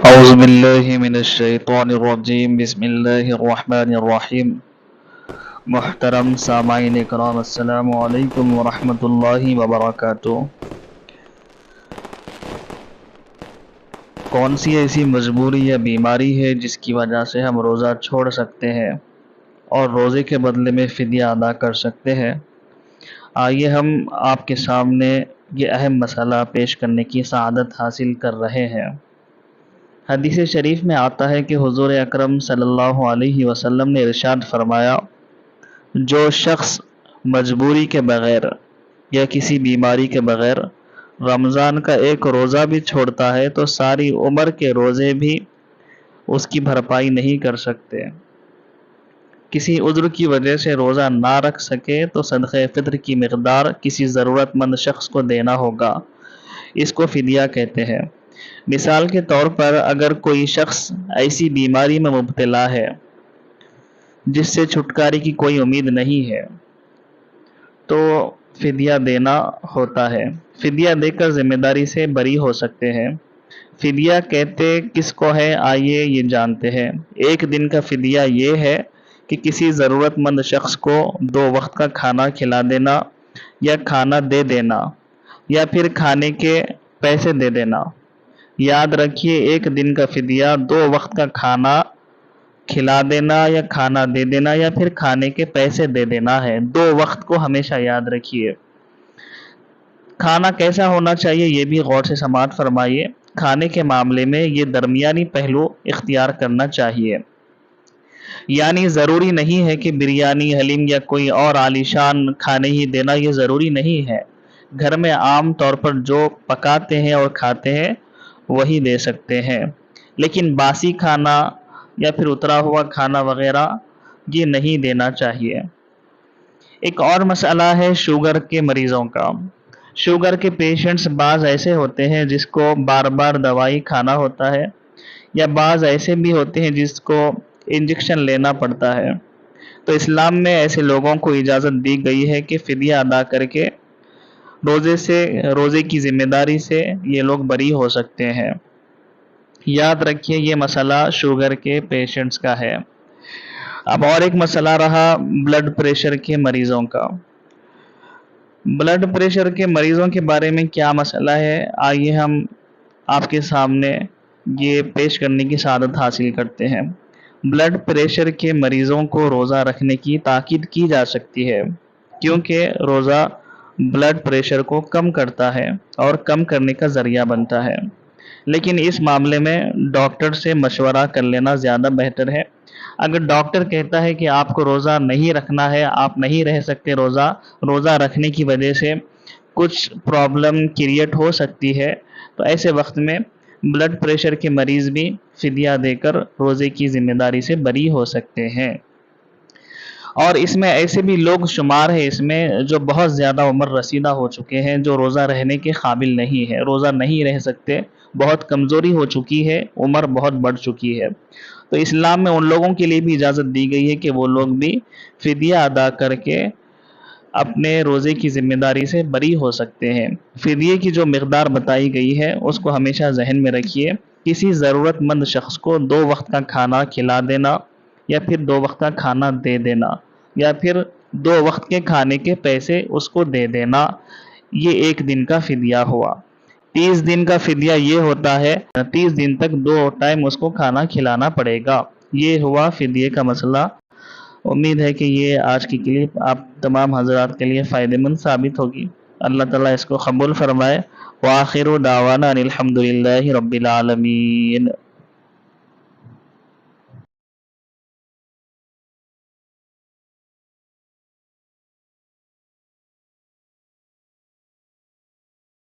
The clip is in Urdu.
اعوذ باللہ من الشیطان الرجیم بسم اللہ الرحمن الرحیم محترم سامعین کرام السلام علیکم ورحمۃ اللہ وبرکاتہ۔ کون سی ایسی مجبوری یا بیماری ہے جس کی وجہ سے ہم روزہ چھوڑ سکتے ہیں اور روزے کے بدلے میں فدیہ ادا کر سکتے ہیں؟ آئیے ہم آپ کے سامنے یہ اہم مسئلہ پیش کرنے کی سعادت حاصل کر رہے ہیں۔ حدیث شریف میں آتا ہے کہ حضور اکرم صلی اللہ علیہ وسلم نے ارشاد فرمایا، جو شخص مجبوری کے بغیر یا کسی بیماری کے بغیر رمضان کا ایک روزہ بھی چھوڑتا ہے تو ساری عمر کے روزے بھی اس کی بھرپائی نہیں کر سکتے۔ کسی عذر کی وجہ سے روزہ نہ رکھ سکے تو صدقہ فطر کی مقدار کسی ضرورت مند شخص کو دینا ہوگا، اس کو فدیہ کہتے ہیں۔ مثال کے طور پر اگر کوئی شخص ایسی بیماری میں مبتلا ہے جس سے چھٹکارے کی کوئی امید نہیں ہے تو فدیہ دینا ہوتا ہے۔ فدیہ دے کر ذمہ داری سے بری ہو سکتے ہیں۔ فدیہ کہتے کس کو ہے آئیے یہ جانتے ہیں۔ ایک دن کا فدیہ یہ ہے کہ کسی ضرورت مند شخص کو 2 وقت کا کھانا کھلا دینا یا کھانا دے دینا یا پھر کھانے کے پیسے دے دینا۔ یاد رکھیے، ایک دن کا فدیہ 2 وقت کا کھانا کھلا دینا یا کھانا دے دینا یا پھر کھانے کے پیسے دے دینا ہے۔ 2 وقت کو ہمیشہ یاد رکھیے۔ کھانا کیسا ہونا چاہیے یہ بھی غور سے سماعت فرمائیے۔ کھانے کے معاملے میں یہ درمیانی پہلو اختیار کرنا چاہیے، یعنی ضروری نہیں ہے کہ بریانی، حلیم یا کوئی اور عالیشان کھانے ہی دینا، یہ ضروری نہیں ہے۔ گھر میں عام طور پر جو پکاتے ہیں اور کھاتے ہیں وہی دے سکتے ہیں، لیکن باسی کھانا یا پھر اترا ہوا کھانا وغیرہ یہ نہیں دینا چاہیے۔ ایک اور مسئلہ ہے شوگر کے مریضوں کا۔ شوگر کے پیشنٹس بعض ایسے ہوتے ہیں جس کو بار بار دوائی کھانا ہوتا ہے، یا بعض ایسے بھی ہوتے ہیں جس کو انجیکشن لینا پڑتا ہے۔ تو اسلام میں ایسے لوگوں کو اجازت دی گئی ہے کہ فدیہ ادا کر کے روزے کی ذمہ داری سے یہ لوگ بری ہو سکتے ہیں۔ یاد رکھیے یہ مسئلہ شوگر کے پیشنٹس کا ہے۔ اب اور ایک مسئلہ رہا بلڈ پریشر کے مریضوں کا۔ بلڈ پریشر کے مریضوں کے بارے میں کیا مسئلہ ہے آئیے ہم آپ کے سامنے یہ پیش کرنے کی سعادت حاصل کرتے ہیں۔ بلڈ پریشر کے مریضوں کو روزہ رکھنے کی تاکید کی جا سکتی ہے، کیونکہ روزہ بلڈ پریشر کو کم کرتا ہے اور کم کرنے کا ذریعہ بنتا ہے، لیکن اس معاملے میں ڈاکٹر سے مشورہ کر لینا زیادہ بہتر ہے۔ اگر ڈاکٹر کہتا ہے کہ آپ کو روزہ نہیں رکھنا ہے، آپ نہیں رہ سکتے روزہ رکھنے کی وجہ سے کچھ پرابلم کریٹ ہو سکتی ہے، تو ایسے وقت میں بلڈ پریشر کے مریض بھی فدیہ دے کر روزے کی ذمہ داری سے بری ہو سکتے ہیں۔ اور اس میں ایسے بھی لوگ شمار ہیں اس میں جو بہت زیادہ عمر رسیدہ ہو چکے ہیں، جو روزہ رہنے کے قابل نہیں ہے، روزہ نہیں رہ سکتے، بہت کمزوری ہو چکی ہے، عمر بہت بڑھ چکی ہے۔ تو اسلام میں ان لوگوں کے لیے بھی اجازت دی گئی ہے کہ وہ لوگ بھی فدیہ ادا کر کے اپنے روزے کی ذمہ داری سے بری ہو سکتے ہیں۔ فدیے کی جو مقدار بتائی گئی ہے اس کو ہمیشہ ذہن میں رکھیے۔ کسی ضرورت مند شخص کو 2 وقت کا کھانا کھلا دینا یا پھر 2 وقت کا کھانا دے دینا یا پھر 2 وقت کے کھانے کے پیسے اس کو دے دینا، یہ 1 دن کا فدیہ ہوا۔ 30 دن کا فدیہ یہ ہوتا ہے 30 دن تک 2 ٹائم اس کو کھانا کھلانا پڑے گا۔ یہ ہوا فدیے کا مسئلہ۔ امید ہے کہ یہ آج کی کلپ آپ تمام حضرات کے لیے فائدہ مند ثابت ہوگی۔ اللہ تعالیٰ اس کو قبول فرمائے۔ وآخر دعوانا ان الحمد للہ رب العالمین۔